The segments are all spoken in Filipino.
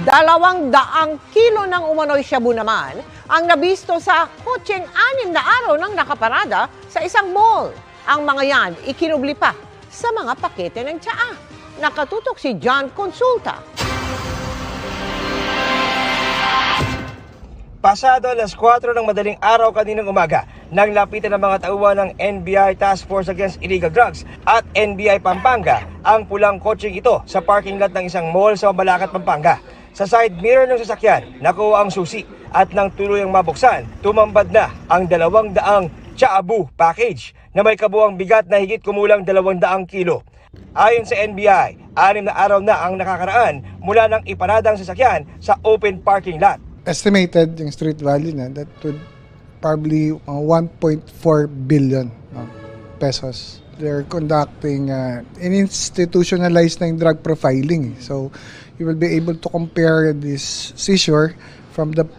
200 kilo ng umano'y shabu naman ang nabisto sa kotseng 6 na araw nang nakaparada sa isang mall. Ang mga yan ikinubli pa sa mga pakete ng tsaa. Nakatutok si John Consulta. Pasado alas 4 ng madaling araw kaninang umaga, nang lapitan ng mga tauhan ng NBI Task Force Against Illegal Drugs at NBI Pampanga ang pulang kotseng ito sa parking lot ng isang mall sa Mabalacat, Pampanga. Sa side mirror ng sasakyan, nakuha ang susi at nang tuluyang mabuksan, tumambad na ang 200 Tsaa-Bu package na may kabuuang bigat na higit kumulang 200 kilo. Ayon sa NBI, 6 na araw na ang nakakaraan mula nang iparada ang sasakyan sa open parking lot. Estimated yung street value na that would probably 1.4 billion pesos. They're conducting an institutionalized na yung drug profiling. So you will be able to compare this seizure from the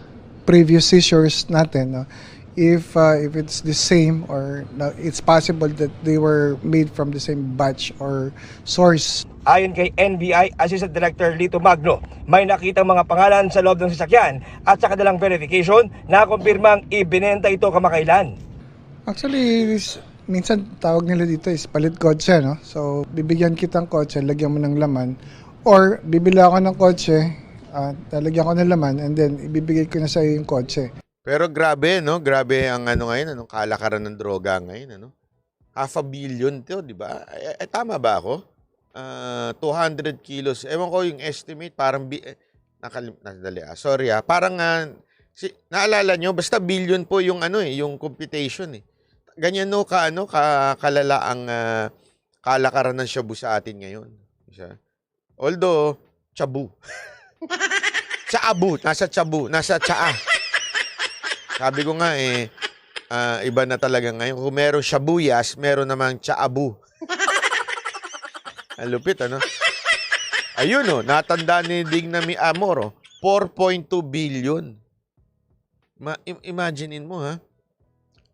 previous seizures natin. If it's the same or it's possible that they were made from the same batch or source. Ayon kay NBI Assistant Director Lito Magno, may nakitang mga pangalan sa loob ng sasakyan at sa kanilang verification na kumpirmang ibinenta ito kamakailan. Actually, minsan tawag nila dito is palit kotse, no? So, bibigyan kitang kotse, lagyan mo ng laman, or bibili ako ng kotse, lalagyan ko ng laman, and then ibibigay ko na sa iyo yung kotse. Pero grabe, no? Grabe ang ano ngayon, anong kalakaran ng droga ngayon, ano? 500 million 'to, di ba? Tama ba ako? 200 kilos. Ewan ko yung estimate, parang sorry parang naalala nyo, basta billion po yung yung computation eh. Ganyan kalala ang kalakaran ng shabu sa atin ngayon. Although chabu. Tsaa-Bu, nasa chabu, nasa tsaa. Sabi ko nga iba na talaga ngayon. Kung meron shabuyas, meron namang tsaa-Bu. Ang lupit, ano? Ayun, natanda ni Dignami Amor, 4.2 billion. Imaginein mo, ha?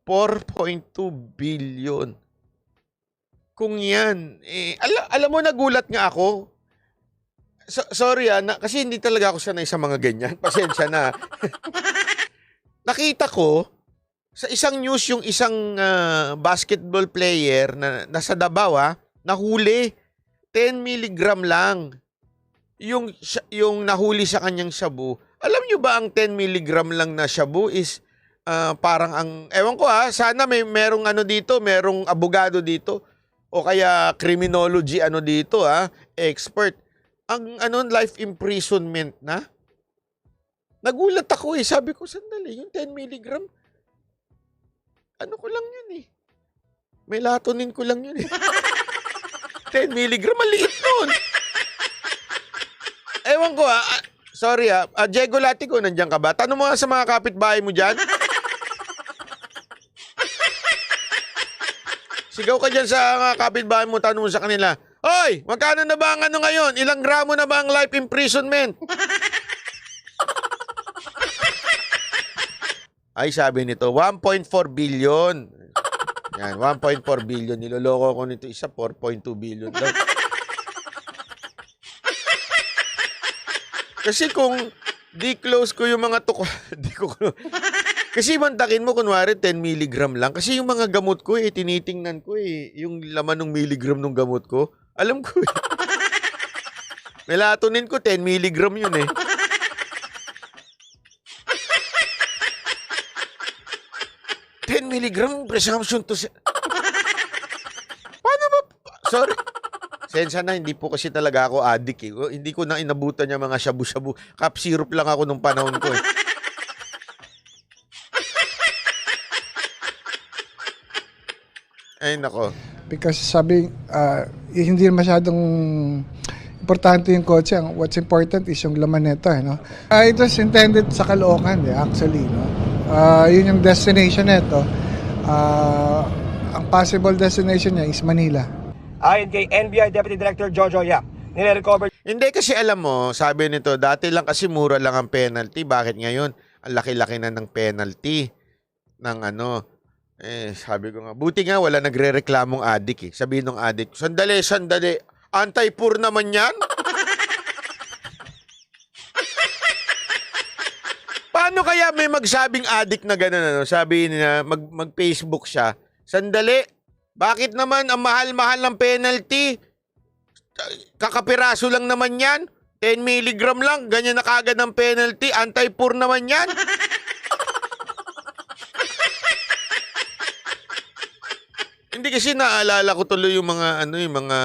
4.2 billion. Kung yan, alam mo, nagulat nga ako. Sorry, kasi hindi talaga ako sanay sa mga ganyan. Pasensya na. Nakita ko, sa isang news, yung isang basketball player na nasa Davao, nahuli. 10 milligram lang yung nahuli sa kanyang shabu. Alam nyo ba ang 10 milligram lang na shabu is parang ewan ko sana merong dito, merong abogado dito o kaya criminology dito expert. Ang life imprisonment na. Nagulat ako sabi ko, sandali, yung 10 milligram, ko lang yun melatonin ko lang yun 10 milligram, maliit nun. Ewan ko sorry Diego Latico, nandiyan ka ba? Tanong mo sa mga kapitbahay mo dyan. Sigaw ka dyan sa mga kapitbahay mo, tanong mo sa kanila, Hoy, magkano na ba ang ngayon? Ilang gramo na ba ang life imprisonment? Ay, sabi nito, 1.4 billion. Yan, 1.4 billion. Niloloko ko nito isa, 4.2 billion daw. Kasi kung di-close ko yung mga kasi mantakin mo, kunwari, 10 milligram lang. Kasi yung mga gamot ko, tinitingnan ko yung laman ng milligram ng gamot ko. Alam ko melatonin ko, 10 milligram yun 10 milligram presumption to Paano ba? Sorry. Sensya na, hindi po kasi talaga ako addict Hindi ko na inabutan yung mga shabu-shabu. Cup syrup lang ako nung panahon ko Ay, nako. Because sabi, hindi masyadong importante yung kotse. What's important is yung laman nito. It was intended sa Caloocan, actually. Yun yung destination nito. Ang possible destination niya is Manila. Ayon kay NBI Deputy Director Jojo Yap, nire-recover. Hindi kasi alam mo, sabi nito, dati lang kasi mura lang ang penalty. Bakit ngayon? Ang laki-laki na ng penalty ng sabi ko nga, buti nga wala nagre-reklamong adik Sabihin ng adik, sandali, anti-poor naman yan? Paano kaya may magsabing addict na gano'n, ano? Sabi niya, mag-Facebook siya. Sandali, bakit naman ang mahal-mahal ng penalty? Kakapiraso lang naman yan. 10 milligram lang, ganyan na kagad ng penalty. Anti-poor naman yan. Hindi kasi naalala ko tuloy yung mga yung mga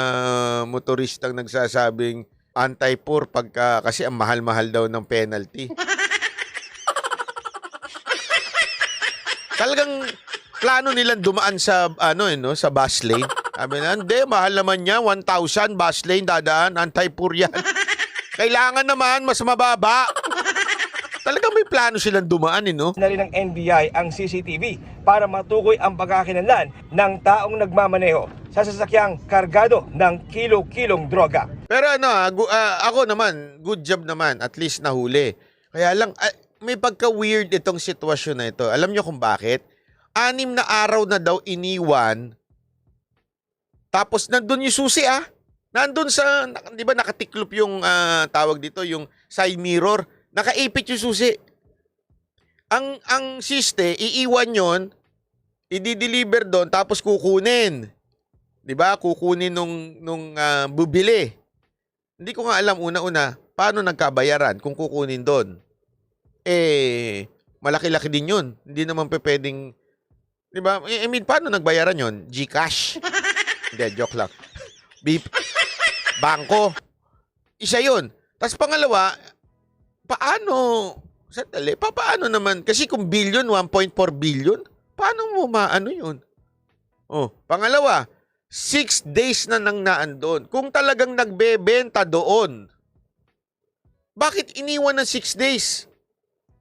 motoristang nagsasabing anti-poor pagka kasi ang mahal-mahal daw ng penalty. Talagang plano nilang dumaan sa sa bus lane. Sabi na, hindi, mahal naman niya, 1,000 bus lane dadaan, anti-poor yan. Kailangan naman mas mababa. Talagang may plano silang dumaan, no? Na rin ng NBI ang CCTV para matukoy ang pagkakinanlan ng taong nagmamaneho sa sasakyang kargado ng kilo-kilong droga. Pero ako naman, good job naman, at least nahuli. Kaya lang, may pagka-weird itong sitwasyon na ito. Alam niyo kung bakit? 6 na araw na daw iniwan, tapos nandun yung susi Nandun sa, di ba nakatiklop yung tawag dito, yung side mirror. Nakaipit yung susi. Ang siste, iiwan yon, i-deliver doon, tapos kukunin. Di ba? Kukunin nung bubili. Hindi ko nga alam una-una, paano nagkabayaran kung kukunin doon? Malaki-laki din yun. Hindi naman pwedeng, di ba? I mean, paano nagbayaran yon? GCash. Hindi, joke lang. Bangko. Isa yun. Tapos pangalawa, paano naman? Kasi kung billion, 1.4 billion, paano mo maano yun? Pangalawa, 6 days na nang naandun. Kung talagang nagbebenta doon, bakit iniwan ng 6 days?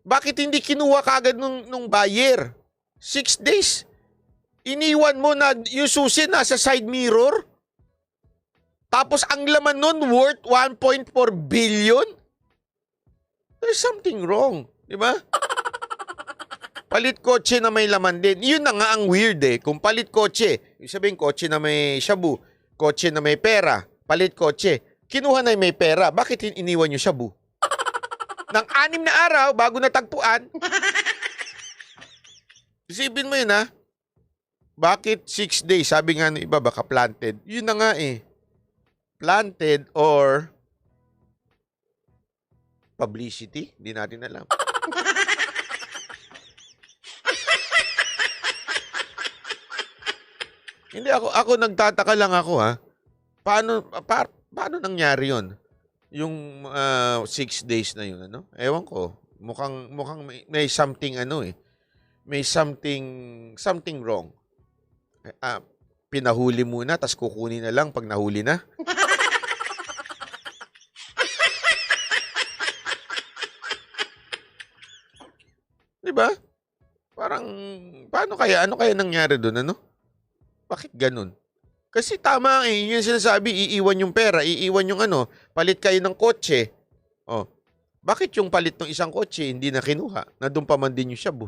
Bakit hindi kinuha kagad nung buyer? 6 days. Iniwan mo na yung susi nasa side mirror? Tapos ang laman nun worth 1.4 billion? There's something wrong. Di ba? Palit kotse na may laman din. Yun na nga ang weird Kung palit kotse, ibig sabihin kotse na may shabu, kotse na may pera, palit kotse, kinuha na may pera, bakit iniwan yung shabu? Nang 6 na araw, bago natagpuan. Isipin mo yun Bakit 6 days? Sabi nga ng iba, baka planted. Yun na nga Planted or publicity? Hindi natin alam. Hindi ako nagtataka lang ako Paano nangyari 'yon? Yung 6 days na 'yun Ewan ko. Mukhang may something May something wrong. Pinahuli muna tas kukunin na lang pag nahuli na. Di ba? Parang, ano kaya nangyari doon, Bakit ganun? Kasi tama yun sinasabi, iiwan yung pera, iiwan yung palit kayo ng kotse. Bakit yung palit ng isang kotse, hindi na kinuha? Na doon pa man din yung shabu.